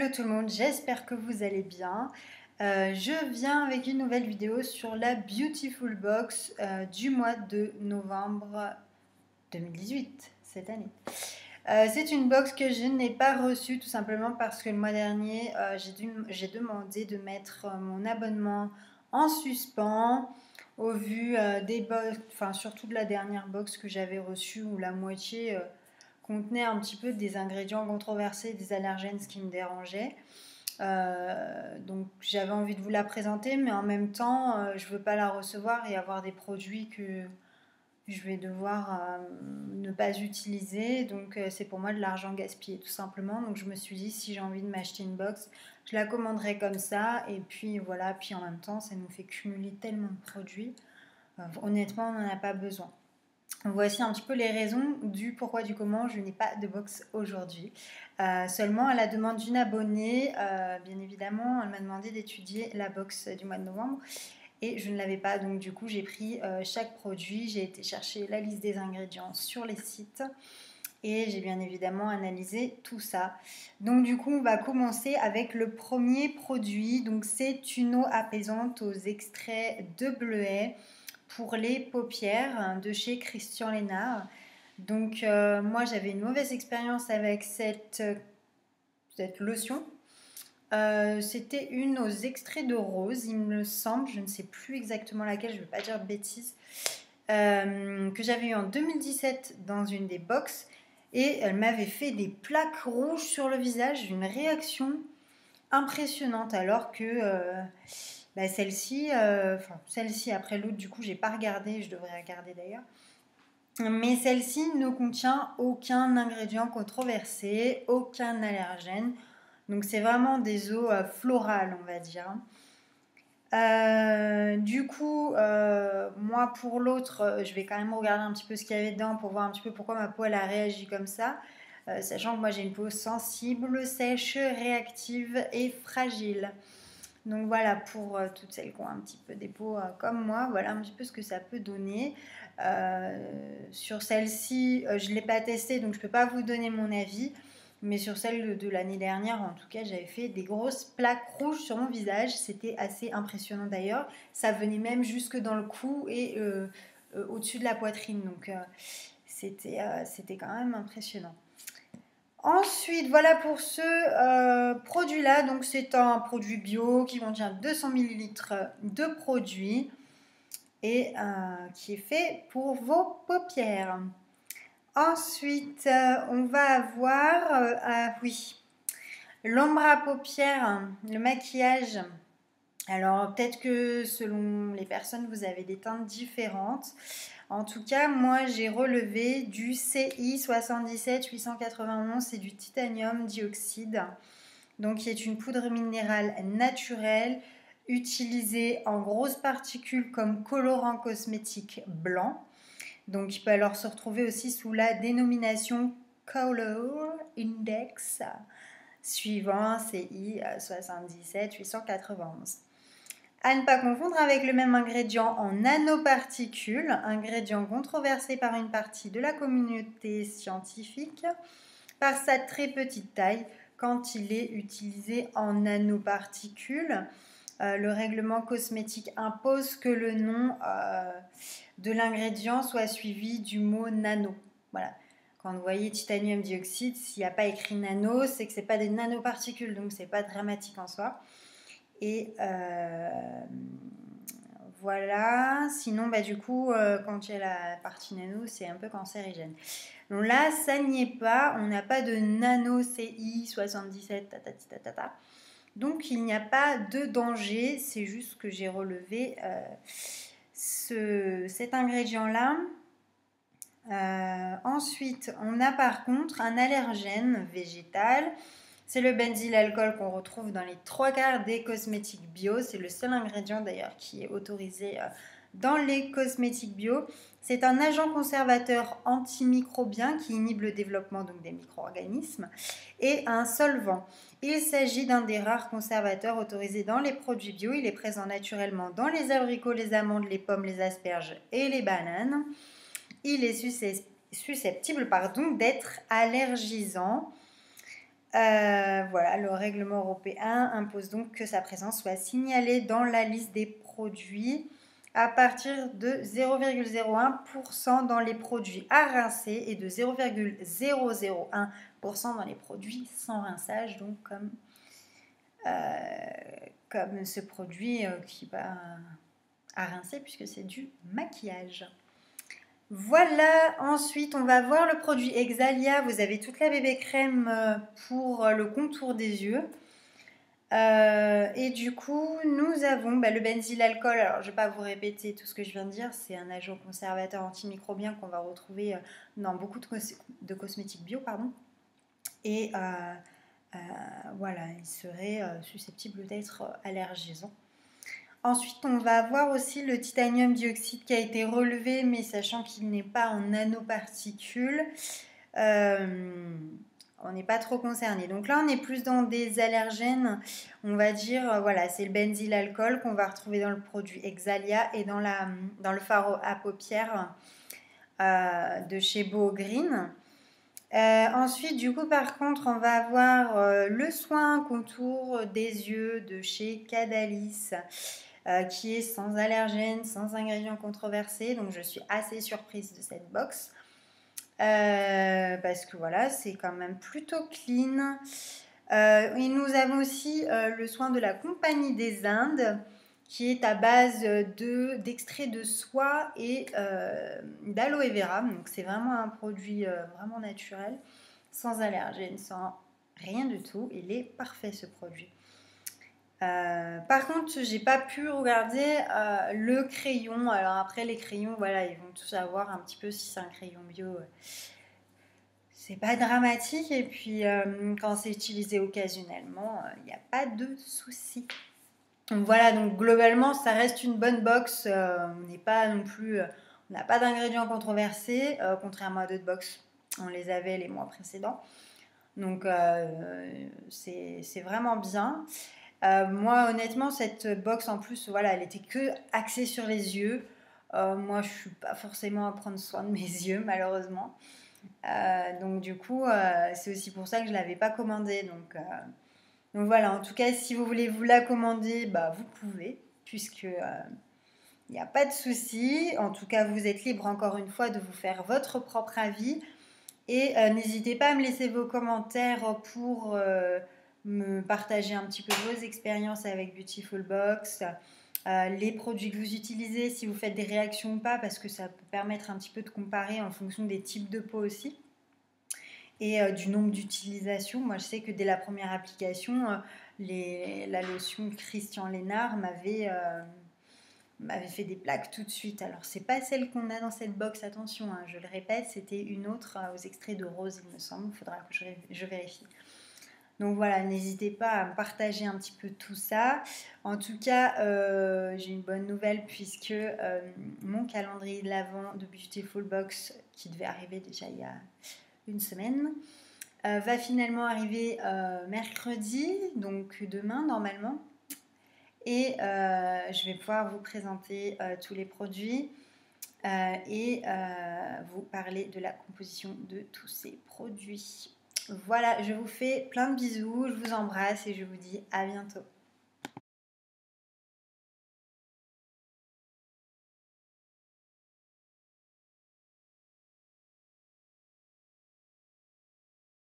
Hello tout le monde, j'espère que vous allez bien. Je viens avec une nouvelle vidéo sur la Beautiful Box du mois de novembre 2018, cette année. C'est une box que je n'ai pas reçue tout simplement parce que le mois dernier, j'ai demandé de mettre mon abonnement en suspens au vu des box, enfin surtout de la dernière box que j'avais reçue où la moitié contenait un petit peu des ingrédients controversés, des allergènes, ce qui me dérangeait. Donc j'avais envie de vous la présenter, mais en même temps, je ne veux pas la recevoir et avoir des produits que je vais devoir ne pas utiliser. Donc c'est pour moi de l'argent gaspillé tout simplement. Donc je me suis dit, si j'ai envie de m'acheter une box, je la commanderai comme ça. Et puis voilà, puis en même temps, ça nous fait cumuler tellement de produits. Honnêtement, on n'en a pas besoin. Voici un petit peu les raisons du pourquoi du comment je n'ai pas de box aujourd'hui. Seulement à la demande d'une abonnée, bien évidemment, elle m'a demandé d'étudier la box du mois de novembre et je ne l'avais pas. Donc du coup, j'ai pris chaque produit, j'ai été chercher la liste des ingrédients sur les sites et j'ai bien évidemment analysé tout ça. Donc du coup, on va commencer avec le premier produit. Donc c'est une eau apaisante aux extraits de bleuet pour les paupières de chez Christian Lénard. Donc moi j'avais une mauvaise expérience avec cette lotion. C'était une aux extraits de rose, il me semble, je ne sais plus exactement laquelle, je ne veux pas dire de bêtises, que j'avais eu en 2017 dans une des box et elle m'avait fait des plaques rouges sur le visage, une réaction impressionnante alors que celle-ci, après l'autre du coup j'ai pas regardé, je devrais regarder d'ailleurs, mais celle-ci ne contient aucun ingrédient controversé, aucun allergène, donc c'est vraiment des eaux florales on va dire. Du coup, moi pour l'autre, je vais quand même regarder un petit peu ce qu'il y avait dedans pour voir un petit peu pourquoi ma peau elle a réagi comme ça. Sachant que moi j'ai une peau sensible, sèche, réactive et fragile. Donc voilà, pour toutes celles qui ont un petit peu des peaux comme moi, voilà un petit peu ce que ça peut donner. Sur celle-ci, je ne l'ai pas testée, donc je ne peux pas vous donner mon avis. Mais sur celle de l'année dernière, en tout cas, j'avais fait des grosses plaques rouges sur mon visage. C'était assez impressionnant d'ailleurs. Ça venait même jusque dans le cou et au-dessus de la poitrine. Donc c'était quand même impressionnant. Ensuite, voilà pour ce produit-là. Donc, c'est un produit bio qui contient 200 ml de produit et qui est fait pour vos paupières. Ensuite, on va avoir, oui, l'ombre à paupières, le maquillage. Alors, peut-être que selon les personnes, vous avez des teintes différentes. En tout cas, moi, j'ai relevé du CI 77 891, c'est du titanium dioxyde, donc qui est une poudre minérale naturelle utilisée en grosses particules comme colorant cosmétique blanc. Donc, il peut alors se retrouver aussi sous la dénomination Color Index suivant CI 77 891. À ne pas confondre avec le même ingrédient en nanoparticules, ingrédient controversé par une partie de la communauté scientifique par sa très petite taille quand il est utilisé en nanoparticules. Le règlement cosmétique impose que le nom de l'ingrédient soit suivi du mot nano. Voilà. Quand vous voyez titanium dioxyde, s'il n'y a pas écrit nano, c'est que ce n'est pas des nanoparticules, donc ce n'est pas dramatique en soi. Et voilà, sinon du coup quand il y a la partie nano c'est un peu cancérigène. Donc là ça n'y est pas, on n'a pas de nano CI 77 tata. Donc il n'y a pas de danger, c'est juste que j'ai relevé cet ingrédient là. Ensuite on a par contre un allergène végétal. C'est le benzylalcool qu'on retrouve dans les 3/4 des cosmétiques bio. C'est le seul ingrédient d'ailleurs qui est autorisé dans les cosmétiques bio. C'est un agent conservateur antimicrobien qui inhibe le développement donc, des micro-organismes et un solvant. Il s'agit d'un des rares conservateurs autorisés dans les produits bio. Il est présent naturellement dans les abricots, les amandes, les pommes, les asperges et les bananes. Il est susceptible d'être allergisant. Voilà, le règlement européen impose donc que sa présence soit signalée dans la liste des produits à partir de 0,01% dans les produits à rincer et de 0,001% dans les produits sans rinçage, donc comme ce produit qui va à rincer puisque c'est du maquillage. Voilà, ensuite on va voir le produit Exalia. Vous avez toute la bébé crème pour le contour des yeux. Et du coup, nous avons le benzylalcool. Alors, je ne vais pas vous répéter tout ce que je viens de dire. C'est un agent conservateur antimicrobien qu'on va retrouver dans beaucoup de cosmétiques bio, pardon. Et voilà, il serait susceptible d'être allergisant. Ensuite, on va avoir aussi le titanium dioxyde qui a été relevé, mais sachant qu'il n'est pas en nanoparticules, on n'est pas trop concerné. Donc là, on est plus dans des allergènes, on va dire, voilà, c'est le benzylalcool qu'on va retrouver dans le produit Exalia et dans le fard à paupières de chez Beau Green. Ensuite, du coup, par contre, on va avoir le soin contour des yeux de chez Cadalis. Qui est sans allergènes, sans ingrédients controversés. Donc je suis assez surprise de cette box. Parce que voilà, c'est quand même plutôt clean. Et nous avons aussi le soin de la Compagnie des Indes, qui est à base d'extrait de soie et d'aloe vera. Donc c'est vraiment un produit vraiment naturel, sans allergènes, sans rien du tout. Il est parfait ce produit. Par contre, j'ai pas pu regarder le crayon. Alors après, les crayons, voilà, ils vont tous savoir un petit peu si c'est un crayon bio. C'est pas dramatique. Et puis, quand c'est utilisé occasionnellement, il n'y a pas de souci. Donc voilà, donc globalement, ça reste une bonne box. On n'est pas non plus, on n'a pas d'ingrédients controversés, contrairement à d'autres box. On les avait les mois précédents. Donc c'est vraiment bien. Moi, honnêtement, cette box en plus, voilà, elle était que axée sur les yeux. Moi, je suis pas forcément à prendre soin de mes yeux, malheureusement. Donc, du coup, c'est aussi pour ça que je l'avais pas commandée. Donc voilà, en tout cas, si vous voulez vous la commander, vous pouvez, puisque il n'y a pas de souci. En tout cas, vous êtes libre encore une fois de vous faire votre propre avis. Et n'hésitez pas à me laisser vos commentaires pour me partager un petit peu vos expériences avec Beautiful Box, les produits que vous utilisez, si vous faites des réactions ou pas, parce que ça peut permettre un petit peu de comparer en fonction des types de peau aussi et du nombre d'utilisations. Moi, je sais que dès la première application, la lotion Christian Lénard m'avait fait des plaques tout de suite. Alors, c'est pas celle qu'on a dans cette box, attention, hein, je le répète, c'était une autre aux extraits de rose, il me semble. Il faudra que je vérifie. Donc voilà, n'hésitez pas à me partager un petit peu tout ça. En tout cas, j'ai une bonne nouvelle puisque mon calendrier de l'Avent de Beautiful Box, qui devait arriver déjà il y a une semaine, va finalement arriver mercredi, donc demain normalement. Et je vais pouvoir vous présenter tous les produits et vous parler de la composition de tous ces produits. Voilà, je vous fais plein de bisous, je vous embrasse et je vous dis à bientôt.